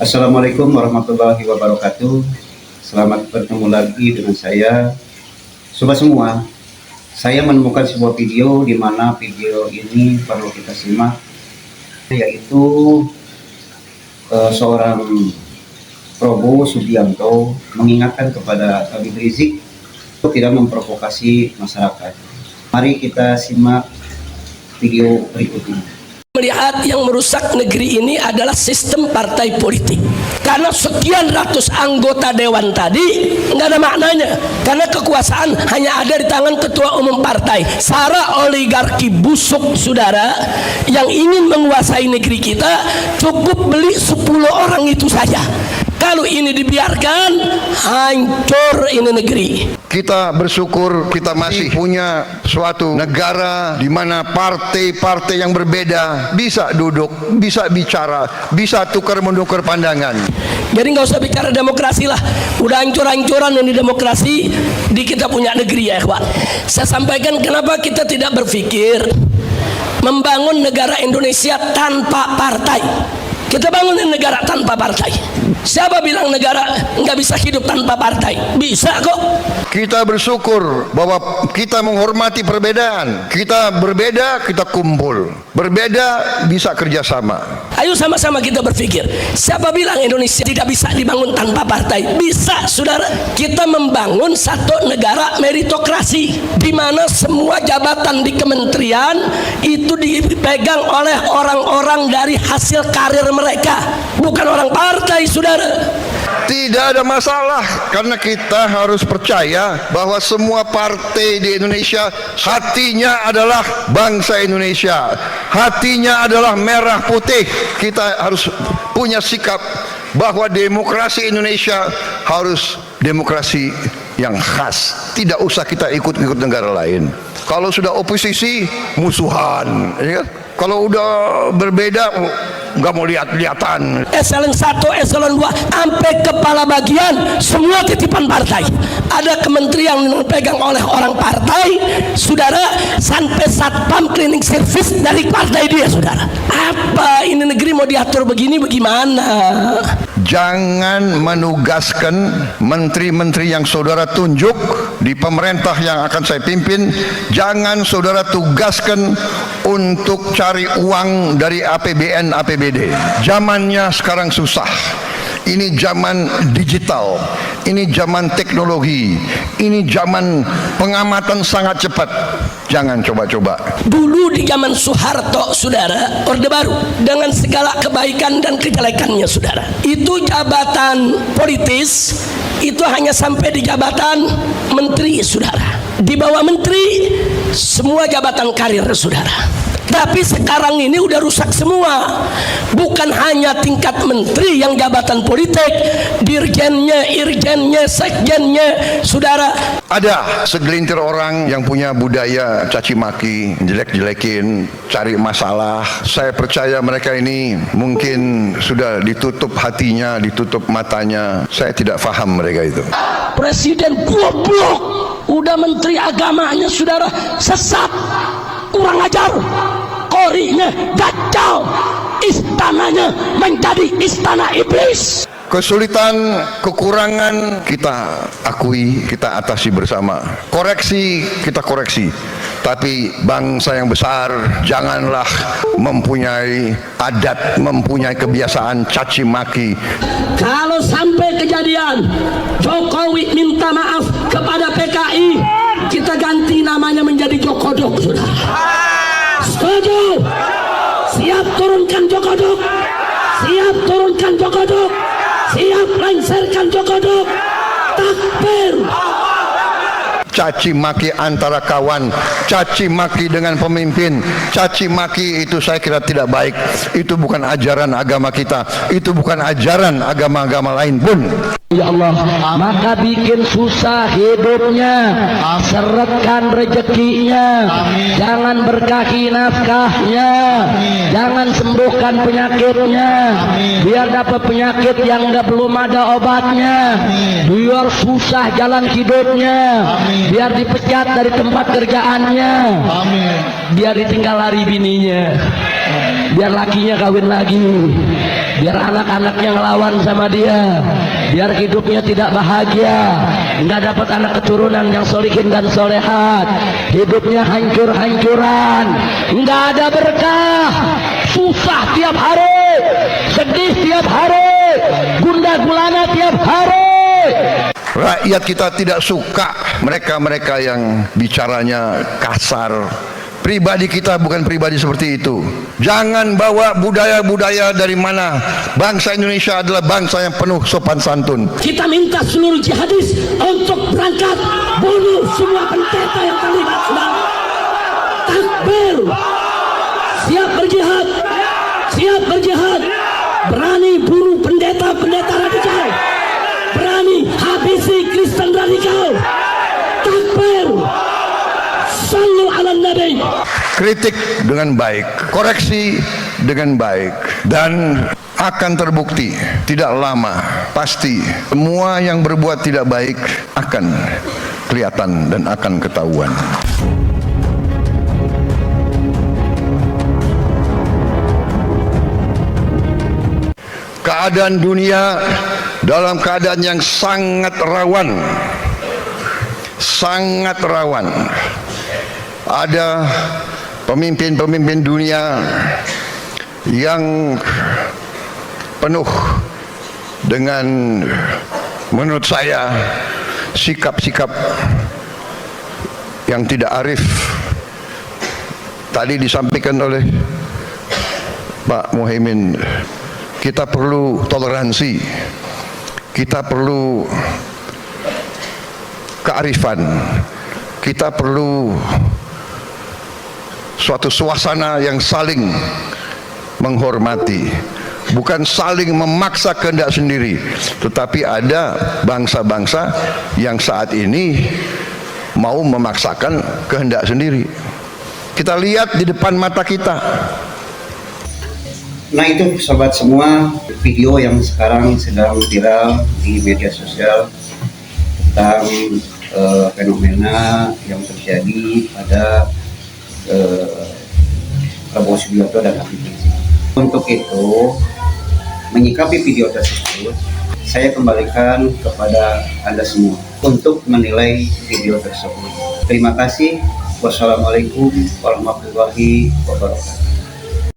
Assalamualaikum warahmatullahi wabarakatuh. Selamat bertemu lagi dengan saya. Sobat semua, saya menemukan sebuah video di mana video ini perlu kita simak, yaitu seorang Prabowo Subianto mengingatkan kepada Habib Rizik untuk tidak memprovokasi masyarakat. Mari kita simak video berikut ini. Melihat yang merusak negeri ini adalah sistem partai politik, karena sekian ratus anggota dewan tadi nggak ada maknanya, karena kekuasaan hanya ada di tangan ketua umum partai. Para oligarki busuk, saudara, yang ingin menguasai negeri kita cukup beli 10 orang itu saja. Kalau ini dibiarkan, hancur ini negeri. Kita bersyukur kita masih punya suatu negara di mana partai-partai yang berbeda bisa duduk, bisa bicara, bisa tukar-menukar pandangan. Jadi nggak usah bicara demokrasi lah, udah hancur-hancuran ini demokrasi di kita punya negeri ya ikhwan. Saya sampaikan kenapa kita tidak berpikir membangun negara Indonesia tanpa partai. Kita bangunin negara tanpa partai. Siapa bilang negara nggak bisa hidup tanpa partai? Bisa kok. Kita bersyukur bahwa kita menghormati perbedaan. Kita berbeda, kita kumpul. Berbeda, bisa kerjasama. Ayo sama-sama kita berpikir. Siapa bilang Indonesia tidak bisa dibangun tanpa partai? Bisa, saudara. Kita membangun satu negara meritokrasi, di mana semua jabatan di kementerian itu dipegang oleh orang-orang dari hasil karir mereka, bukan orang partai, saudara. Tidak ada masalah, karena kita harus percaya bahwa semua partai di Indonesia hatinya adalah bangsa Indonesia, hatinya adalah merah putih. Kita harus punya sikap bahwa demokrasi Indonesia harus demokrasi yang khas, tidak usah kita ikut-ikut negara lain. Kalau sudah oposisi, musuhan, ya? Kalau udah berbeda, nggak mau lihat-lihatan. Eselon 1, eselon 2, sampai kepala bagian semua titipan partai. Ada kementerian yang dipegang oleh orang partai, saudara, sampai satpam cleaning service dari partai dia, saudara. Apa ini negeri mau diatur begini bagaimana? Jangan menugaskan menteri-menteri yang saudara tunjuk di pemerintah yang akan saya pimpin, jangan saudara tugaskan untuk cari uang dari APBN, APBD. Zamannya sekarang susah. Ini zaman digital, ini zaman teknologi, ini zaman pengamatan sangat cepat. Jangan coba-coba. Dulu di zaman Soeharto, saudara, Orde Baru, dengan segala kebaikan dan kejelekannya, saudara, itu jabatan politis itu hanya sampai di jabatan menteri, saudara. Di bawah menteri semua jabatan karir, saudara. Tapi sekarang ini udah rusak semua. Bukan hanya tingkat menteri yang jabatan politik, dirjennya, irjennya, sekjennya, saudara. Ada segelintir orang yang punya budaya caci maki, jelek-jelekin, cari masalah. Saya percaya mereka ini mungkin sudah ditutup hatinya, ditutup matanya. Saya tidak paham mereka itu. Presiden goblok, udah menteri agamanya, saudara, sesat, kurang ajar, korinya kacau, istananya menjadi istana iblis. Kesulitan, kekurangan kita akui, kita atasi bersama. Koreksi, kita koreksi. Tapi bangsa yang besar janganlah mempunyai adat, mempunyai kebiasaan caci maki. Kalau sampai kejadian Jokowi minta maaf kepada PKI, kita ganti namanya menjadi Jokodok, saudara. Setuju? Siap turunkan Jokodok? Siap turunkan Jokodok? Siap lengserkan Jokodok? Takbir! Caci maki antara kawan, caci maki dengan pemimpin, caci maki itu saya kira tidak baik. Itu bukan ajaran agama kita, itu bukan ajaran agama-agama lain pun. Ya Allah, maka bikin susah hidupnya, seretkan rezekinya, jangan berkahi nafkahnya, jangan sembuhkan penyakitnya, biar dapat penyakit yang belum ada obatnya, biar susah jalan hidupnya, biar dipecat dari tempat kerjaannya, biar ditinggal lari bininya, biar lakinya kawin lagi, biar anak-anaknya ngelawan sama dia, biar hidupnya tidak bahagia, nggak dapat anak keturunan yang solihin dan solehat, hidupnya hancur-hancuran, nggak ada berkah, susah tiap hari, sedih tiap hari, gundah gulana tiap hari. Rakyat kita tidak suka mereka-mereka yang bicaranya kasar. Pribadi kita bukan pribadi seperti itu. Jangan bawa budaya-budaya dari mana. Bangsa Indonesia adalah bangsa yang penuh sopan santun. Kita minta seluruh jihadis untuk berangkat bunuh semua pendeta yang terlibat. Takbir, siap berjihad, siap berjihad, berani bunuh pendeta-pendeta radikal, berani habisi Kristen radikal. Takbir, sallu ala nabi. Kritik dengan baik, koreksi dengan baik, dan akan terbukti tidak lama pasti semua yang berbuat tidak baik akan kelihatan dan akan ketahuan. Keadaan dunia dalam keadaan yang sangat rawan. Sangat rawan. Ada pemimpin-pemimpin dunia yang penuh dengan, menurut saya, sikap-sikap yang tidak arif. Tadi disampaikan oleh Pak Muhaimin, kita perlu toleransi, kita perlu kearifan, kita perlu suatu suasana yang saling menghormati, bukan saling memaksa kehendak sendiri. Tetapi ada bangsa-bangsa yang saat ini mau memaksakan kehendak sendiri. Kita lihat di depan mata kita. Nah itu sobat semua, video yang sekarang sedang viral di media sosial tentang fenomena yang terjadi pada Prabowo Subianto dan Habib Rizik. Untuk itu, menyikapi video tersebut, saya kembalikan kepada Anda semua untuk menilai video tersebut. Terima kasih. Wassalamualaikum warahmatullahi wabarakatuh.